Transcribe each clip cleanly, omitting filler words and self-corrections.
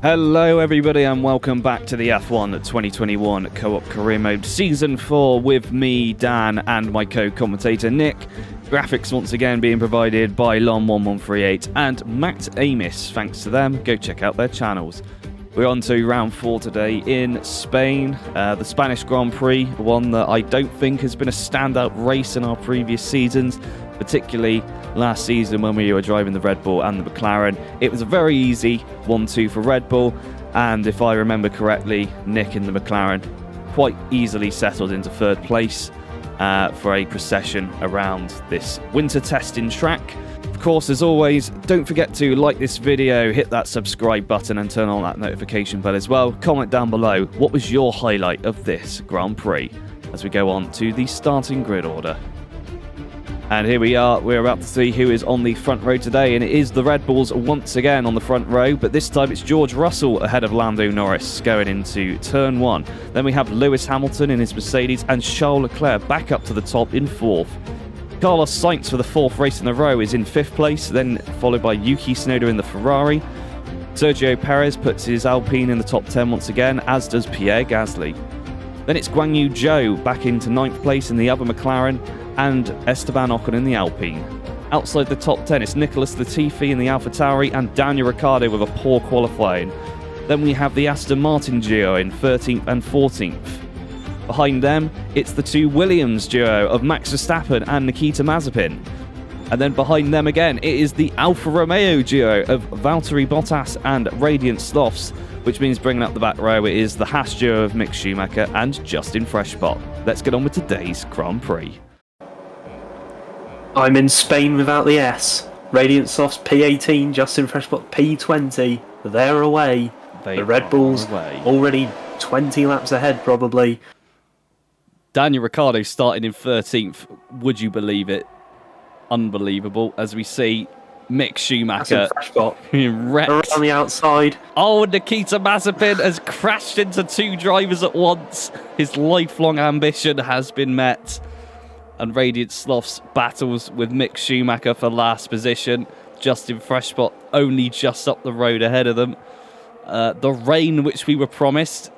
Hello everybody and welcome back to the F1 2021 Co-op Career Mode Season 4 with me, Dan, and my co-commentator Nick. Graphics once again being provided by Lon1138 and Matt Amos. Thanks to them, go check out their channels. We're on to round 4 today in Spain, the Spanish Grand Prix, one that I don't think has been a standout race in our previous seasons, particularly last season when we were driving the Red Bull and the McLaren. It was a very easy 1-2 for Red Bull, and if I remember correctly, Nick in the McLaren quite easily settled into third place for a procession around this winter testing track. Of course, as always, don't forget to like this video, hit that subscribe button and turn on that notification bell as well. Comment down below, what was your highlight of this Grand Prix? As we go on to the starting grid order. And here we are, we're about to see who is on the front row today, and it is the Red Bulls once again on the front row, but this time it's George Russell ahead of Lando Norris going into turn 1. Then we have Lewis Hamilton in his Mercedes and Charles Leclerc back up to the top in 4th. Carlos Sainz for the 4th race in a row is in 5th place, then followed by Yuki Tsunoda in the Ferrari. Sergio Perez puts his Alpine in the top 10 once again, as does Pierre Gasly. Then it's Guan Yu Zhou back into 9th place in the other McLaren, and Esteban Ocon in the Alpine. Outside the top 10, it's Nicholas Latifi in the AlphaTauri and Daniel Ricciardo with a poor qualifying. Then we have the Aston Martin duo in 13th and 14th. Behind them, it's the two Williams duo of Max Verstappen and Nikita Mazepin. And then behind them again, it is the Alfa Romeo duo of Valtteri Bottas and Radiant Slothz, which means bringing up the back row, it is the Haas duo of Mick Schumacher and Justin Freshbot. Let's get on with today's Grand Prix. I'm in Spain without the S. Radiant Slothz P18, Justin Freshbot P20. They're away. The Red Bulls already 20 laps ahead, probably. Daniel Ricciardo starting in 13th. Would you believe it? Unbelievable. As we see Mick Schumacher wrecked around the outside. Oh, Nikita Mazepin has crashed into two drivers at once. His lifelong ambition has been met. And Radiant Slothz battles with Mick Schumacher for last position. Justin Freshbot only just up the road ahead of them. The rain which we were promised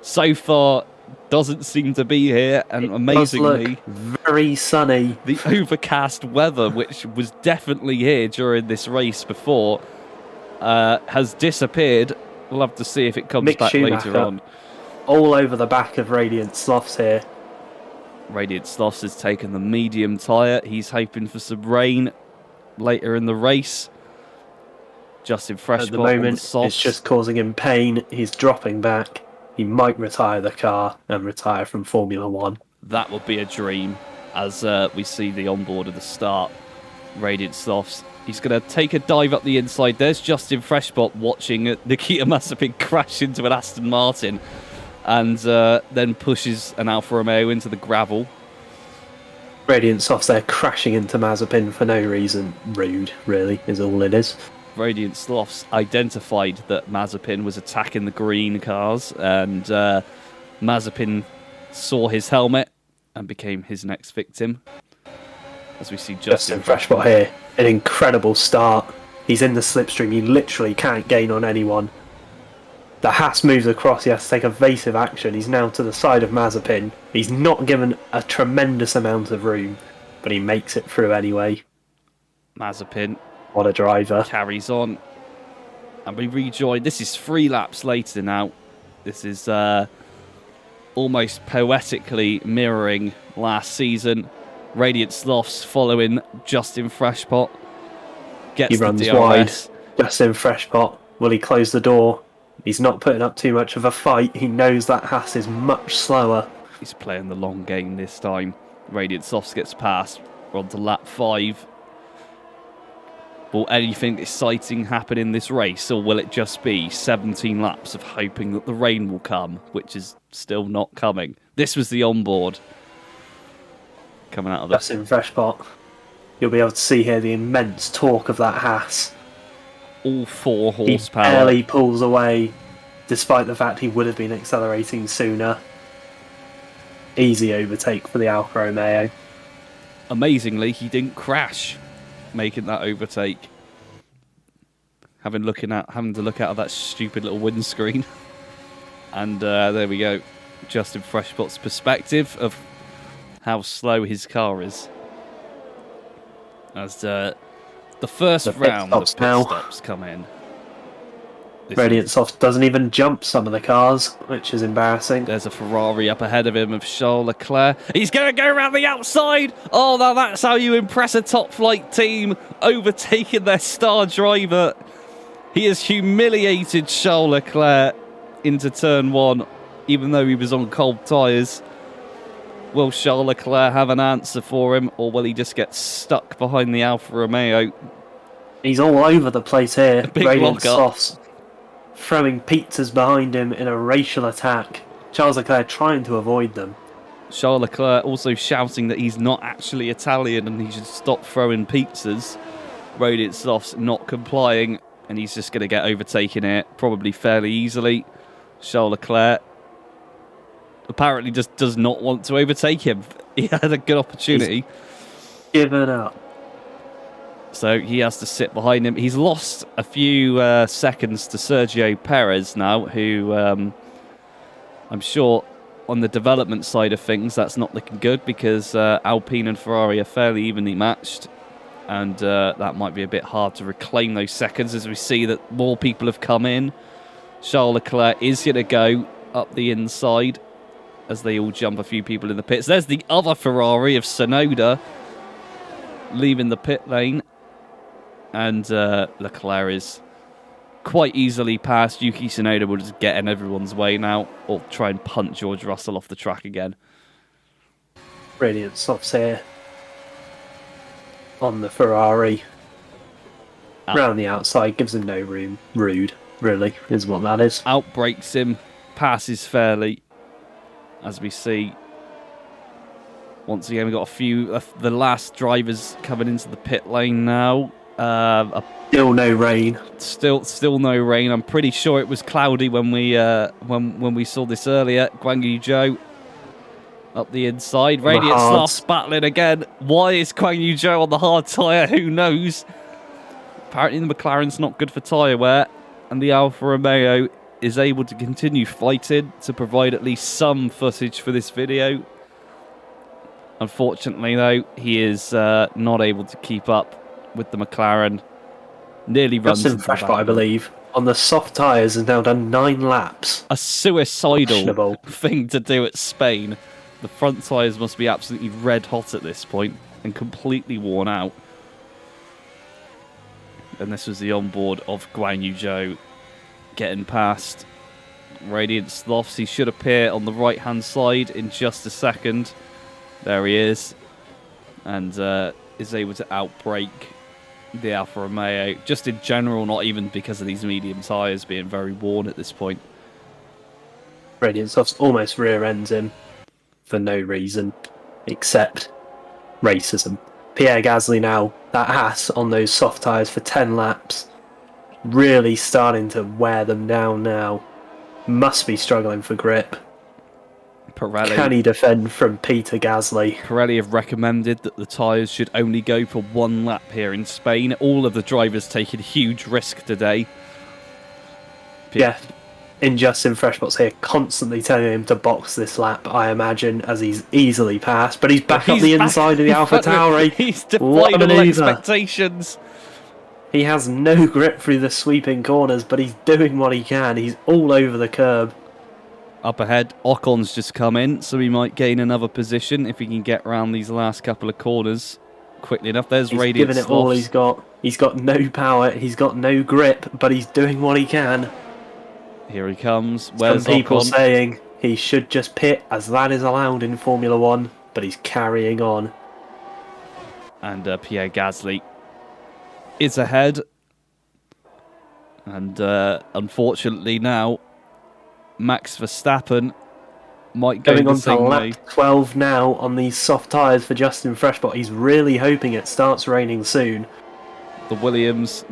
so far doesn't seem to be here, and amazingly, very sunny. The overcast weather, which was definitely here during this race before, has disappeared. We'll have to see if it comes Mick back Schumacher, later on. All over the back of Radiant Slothz here. Radiant Slothz has taken the medium tyre. He's hoping for some rain later in the race. Justin Freshbot at the moment, it's just causing him pain. He's dropping back. He might retire the car and retire from Formula 1. That would be a dream, as we see the onboard at the start. Radiant Slothz. He's going to take a dive up the inside. There's Justin Freshbot watching Nikita Mazepin crash into an Aston Martin, and then pushes an Alfa Romeo into the gravel. Radiant Slothz there crashing into Mazepin for no reason. Rude, really, is all it is. Radiant Slothz identified that Mazepin was attacking the green cars, and Mazepin saw his helmet and became his next victim. As we see Justin Freshbot here, an incredible start. He's in the slipstream, he literally can't gain on anyone. The Haas moves across, he has to take evasive action. He's now to the side of Mazepin. He's not given a tremendous amount of room, but he makes it through anyway. Mazepin, what a driver, carries on. And we rejoin. This is 3 laps later now. This is almost poetically mirroring last season. Radiant Slothz following Justin Freshbot. He runs wide. Justin Freshbot, will he close the door? He's not putting up too much of a fight. He knows that Haas is much slower. He's playing the long game this time. Radiant Slothz gets past. We're on to lap 5. Will anything exciting happen in this race, or will it just be 17 laps of hoping that the rain will come, which is still not coming? This was the onboard coming out of That's in Freshbot. You'll be able to see here the immense torque of that Haas. All 4 horsepower. He barely pulls away, despite the fact he would have been accelerating sooner. Easy overtake for the Alfa Romeo. Amazingly, he didn't crash, making that overtake. having to look out of that stupid little windscreen. And there we go. Justin Freshbot's perspective of how slow his car is. As the first round of pit stops come in. Radiant Soft doesn't even jump some of the cars, which is embarrassing. There's a Ferrari up ahead of him of Charles Leclerc. He's going to go around the outside. Oh, now that's how you impress a top flight team, overtaking their star driver. He has humiliated Charles Leclerc into turn 1, even though he was on cold tyres. Will Charles Leclerc have an answer for him, or will he just get stuck behind the Alfa Romeo? He's all over the place here. Radiant lock-up. Softs throwing pizzas behind him in a racial attack. Charles Leclerc trying to avoid them. Charles Leclerc also shouting that he's not actually Italian and he should stop throwing pizzas. Radiant Softs not complying, and he's just going to get overtaken here, probably fairly easily. Charles Leclerc apparently just does not want to overtake him. He had a good opportunity. Give it up. So he has to sit behind him. He's lost a few seconds to Sergio Perez now, who I'm sure on the development side of things, that's not looking good because Alpine and Ferrari are fairly evenly matched. And that might be a bit hard to reclaim those seconds as we see that more people have come in. Charles Leclerc is going to go up the inside as they all jump a few people in the pits. There's the other Ferrari of Sonoda leaving the pit lane. And Leclerc is quite easily past. Yuki Tsunoda will just get in everyone's way now, or try and punt George Russell off the track again. Radiant Softs here on the Ferrari. Round the outside, gives him no room. Rude, really, is what that is. Outbreaks him, passes fairly, as we see. Once again, we've got a few of the last drivers coming into the pit lane now. Still no rain. Still no rain. I'm pretty sure it was cloudy when we saw this earlier. Guan Yu Zhou up the inside. Radiant Slothz battling again. Why is Guan Yu Zhou on the hard tyre? Who knows? Apparently the McLaren's not good for tyre wear, and the Alfa Romeo is able to continue fighting to provide at least some footage for this video. Unfortunately, though, he is not able to keep up with the McLaren. Nearly runs into the Freshbot, I believe, on the soft tyres has now done 9 laps. A suicidal thing to do at Spain. The front tyres must be absolutely red hot at this point and completely worn out. And this was the onboard of Guan Yu Zhou getting past Radiant Sloths. He should appear on the right-hand side in just a second. There he is. And is able to outbrake the Alfa Romeo. Just in general, not even because of these medium tyres being very worn at this point. Radiant Softs almost rear ends him for no reason except racism. Pierre Gasly now, that Haas on those soft tyres for 10 laps, really starting to wear them down now. Must be struggling for grip. Pirelli. Can he defend from Peter Gasly? Pirelli have recommended that the tyres should only go for 1 lap here in Spain. All of the drivers taking huge risk today. Yeah, Justin Freshbot's here constantly telling him to box this lap, I imagine, as he's easily passed. But he's back up the inside of the Alpha Tauri. He's defied all expectations. He has no grip through the sweeping corners, but he's doing what he can. He's all over the curb. Up ahead, Ocon's just come in, so he might gain another position if he can get around these last couple of corners quickly enough. There's Radiant Sloths. He's given it all he's got. He's got no power, he's got no grip, but he's doing what he can. Here he comes. Where's Some people Ocon? saying he should just pit, as that is allowed in Formula 1, but he's carrying on. And Pierre Gasly is ahead. And unfortunately now, Max Verstappen might go going on the to same lap way. 12 now on these soft tyres for Justin Freshbot. He's really hoping it starts raining soon. The Williams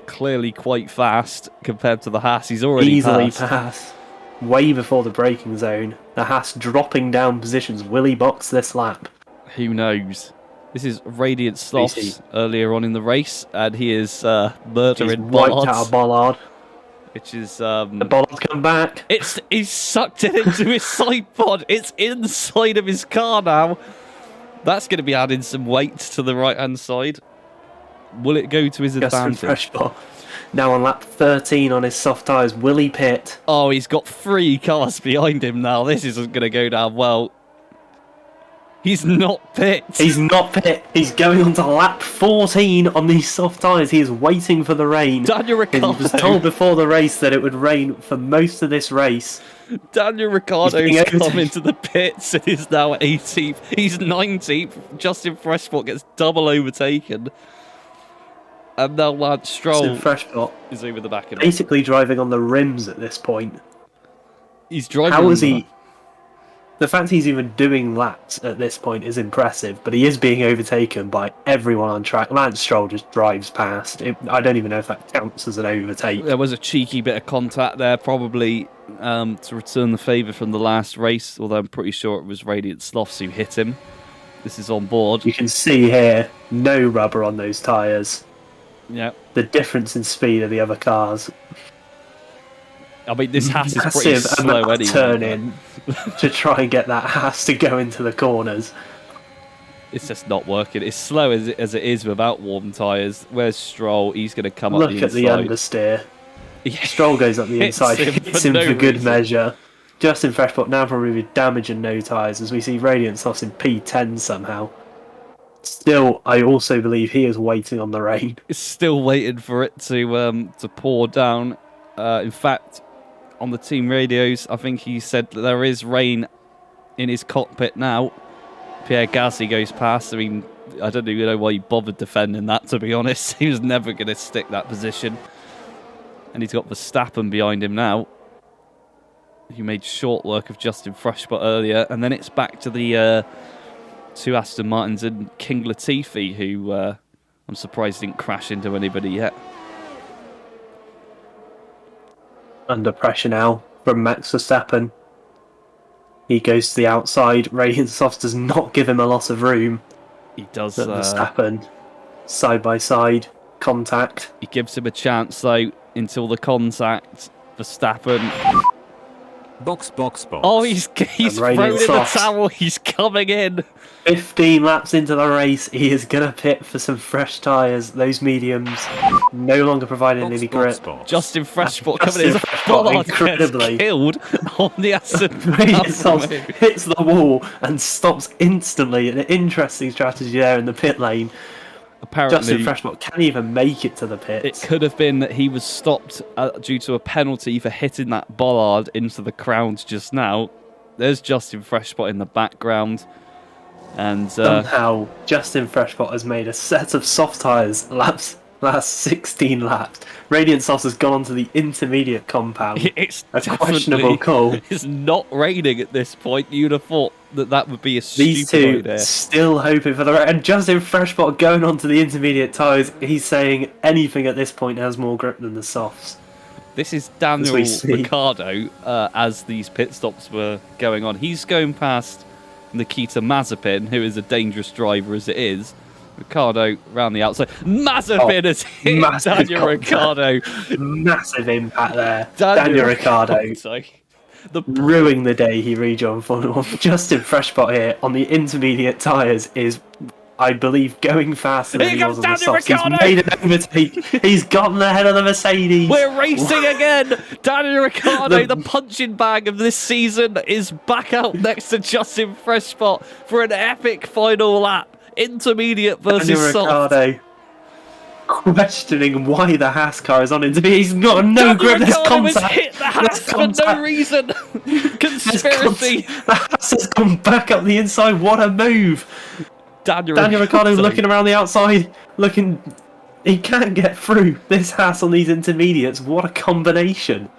clearly quite fast compared to the Haas. He's already easily passed. Way before the braking zone. The Haas dropping down positions. Will he box this lap? Who knows? This is Radiant Slothz Easy. earlier on in the race, and he is He's murdering wiped out bollards, a bollard. which is The bollard's come back. he's sucked it into his side pod. It's inside of his car now. That's going to be adding some weight to the right-hand side. Will it go to his Justin advantage? Freshbot now on lap 13 on his soft tyres. Will he pit? Oh, he's got 3 cars behind him now. This isn't going to go down well. He's not pit. He's not pit. He's going on to lap 14 on these soft tyres. He is waiting for the rain. Daniel He Ricciardo. was told before the race that it would rain for most of this race. Daniel Ricciardo's He's being come overtaken. into the pits and is now 18th. He's 19th. Justin Freshpot gets double overtaken. And now Lance Stroll Justin Freshbot is over the back of him. basically driving on the rims at this point. He's driving. How is on he? The fact he's even doing laps at this point is impressive, but he is being overtaken by everyone on track. Lance Stroll just drives past. I don't even know if that counts as an overtake. There was a cheeky bit of contact there, probably to return the favour from the last race, although I'm pretty sure it was Radiant Sloths who hit him. This is on board. You can see here, no rubber on those tyres. Yeah. The difference in speed of the other cars. I mean, this Haas is pretty Massive slow amount of anyway. turn in to try and get that Haas to go into the corners. It's just not working. It's slow as it is without warm tyres. Where's Stroll? He's going to come up Look the at the inside. understeer. Yeah. Stroll goes up the Hits inside, him hits for him no for good reason. measure. Justin Freshpot now probably with damage and no tyres as we see Radiant Sloths in P10 somehow. Still, I also believe he is waiting on the rain. It's still waiting for it to pour down. In fact, on the team radios, I think he said that there is rain in his cockpit now. Pierre Gasly goes past. I mean, I don't even know why he bothered defending that, to be honest. He was never going to stick that position. And he's got Verstappen behind him now. He made short work of Justin Freshbot earlier. And then it's back to the two Aston Martins and King Latifi, who I'm surprised didn't crash into anybody yet. Under pressure now from Max Verstappen. He goes to the outside. Radiant Sloths does not give him a lot of room. He does. But Verstappen, side by side, contact. He gives him a chance, though, until the contact. Verstappen. Box. Oh, he's thrown in Radiant the Sloths. towel. He's coming in. 15 laps into the race, he is going to pit for some fresh tyres. Those mediums no longer providing any grip. Justin Freshpot Justin coming in. Freshpot, Bollard incredibly. gets killed on the Aston Radiant Sloths Martin. hits the wall and stops instantly. An interesting strategy there in the pit lane. Apparently, Justin Freshbot can't even make it to the it pits. could have been that he was stopped due to a penalty for hitting that bollard into the crowd just now. There's Justin Freshbot in the background. And Somehow, Justin Freshbot has made a set of soft tyres last 16 laps. Radiant Sloths has gone onto the intermediate compound. it's A definitely- questionable call. It's not raining at this point. You'd have thought that would be a These stupid two idea. still hoping for the rain. And Justin Freshbot going onto the intermediate tyres. He's saying anything at this point has more grip than the softs. This is Daniel we see. Ricciardo as these pit stops were going on. He's going past Nikita Mazepin, who is a dangerous driver as it is. Ricciardo round the outside. Mazepin has hit massive Daniel contact. Ricciardo. Massive impact there. Daniel Ricciardo ruining the day he rejoined Formula 1. Justin Freshbot here on the intermediate tyres is, I believe, going faster than Here he was on the comes Daniel softs. He's Ricciardo! made an overtake. He's gotten ahead of the Mercedes. We're racing again. Daniel Ricciardo, the punching bag of this season, is back out next to Justin Freshbot for an epic final lap. Intermediate versus Daniel soft. Ricciardo questioning why the Haas car is on intermediate. He's got no grip. There's Ricciardo has contact. hit the Haas There's for no contact. reason. There's Conspiracy. contact. The Haas has gone back up the inside. What a move. Daniel Ricciardo looking around the outside, looking. He can't get through this Haas on these intermediates. What a combination!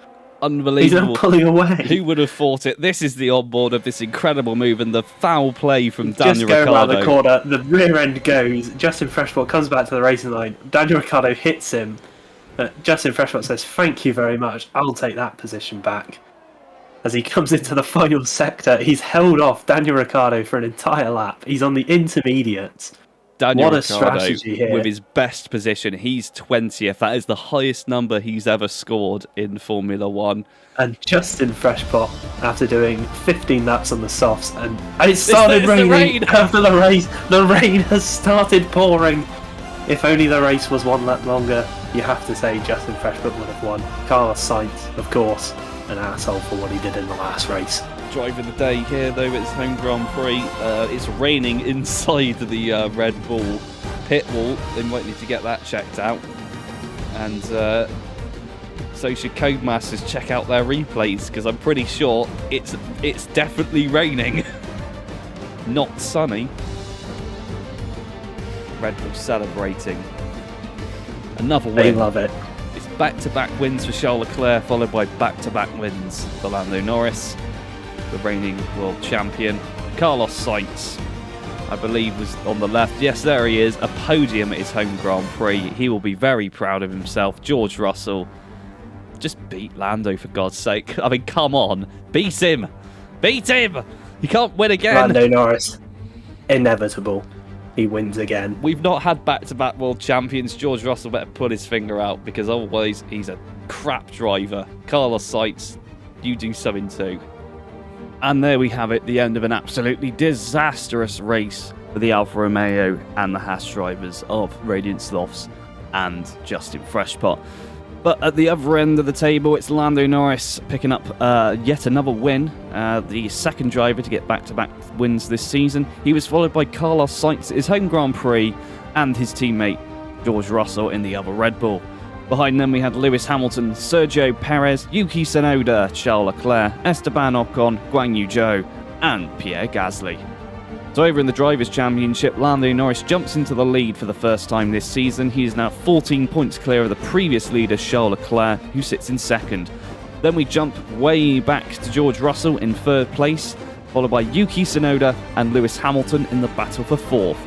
He's now Unbelievable. pulling away. Who would have thought it? This is the onboard of this incredible move and the foul play from Just Daniel going around Ricciardo. the corner, the rear end goes. Justin Freshbot comes back to the racing line. Daniel Ricciardo hits him. Justin Freshbot says, "Thank you very much. I'll take that position back." As he comes into the final sector, he's held off Daniel Ricciardo for an entire lap. He's on the intermediates. Daniel What a Ricciardo strategy here. with his best position. He's 20th. That is the highest number he's ever scored in Formula One. And Justin Freshpot, after doing 15 laps on the softs, and it started It's the raining rain. after the race. The rain has started pouring. If only the race was 1 lap longer, you have to say Justin Freshpot would have won. Carlos Sainz, of course, an asshole for what he did in the last race. Drive of the day here, though, it's home Grand Prix. It's raining inside the Red Bull pit wall. They might need to get that checked out. And so should Codemasters check out their replays, because I'm pretty sure it's definitely raining. Not sunny. Red Bull celebrating. Another win. They love it. It's back-to-back wins for Charles Leclerc, followed by back-to-back wins for Lando Norris, the reigning world champion. Carlos Sainz, I believe, was on the left. Yes, there he is. A podium at his home Grand Prix. He will be very proud of himself. George Russell just beat Lando, for God's sake. I mean, come on. Beat him. Beat him. He can't win again. Lando Norris, inevitable. He wins again. We've not had back-to-back world champions. George Russell better pull his finger out, because otherwise he's a crap driver. Carlos Sainz, you do something too. And there we have it, the end of an absolutely disastrous race for the Alfa Romeo and the Haas drivers of Radiant Slothz and Justin Freshpot. But at the other end of the table, it's Lando Norris picking up yet another win, the second driver to get back-to-back wins this season. He was followed by Carlos Sainz at his home Grand Prix and his teammate George Russell in the other Red Bull. Behind them we had Lewis Hamilton, Sergio Perez, Yuki Tsunoda, Charles Leclerc, Esteban Ocon, Guan Yu Zhou and Pierre Gasly. So over in the Drivers' Championship, Lando Norris jumps into the lead for the first time this season. He is now 14 points clear of the previous leader, Charles Leclerc, who sits in second. Then we jump way back to George Russell in third place, followed by Yuki Tsunoda and Lewis Hamilton in the battle for fourth.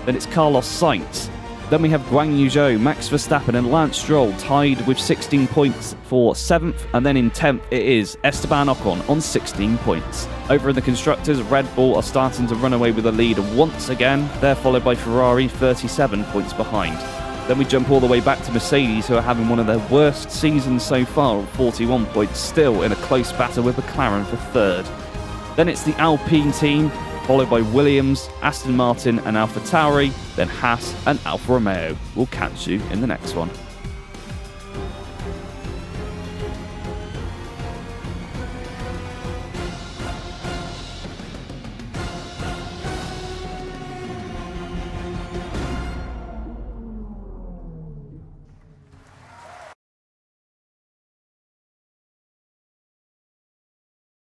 Then it's Carlos Sainz. Then we have Guan Yu Zhou, Max Verstappen and Lance Stroll tied with 16 points for 7th, and then in 10th it is Esteban Ocon on 16 points. Over in the Constructors, Red Bull are starting to run away with the lead once again. They're followed by Ferrari, 37 points behind. Then we jump all the way back to Mercedes, who are having one of their worst seasons so far, 41 points, still in a close battle with McLaren for third. Then it's the Alpine team, followed by Williams, Aston Martin and AlphaTauri, then Haas and Alfa Romeo. We'll catch you in the next one.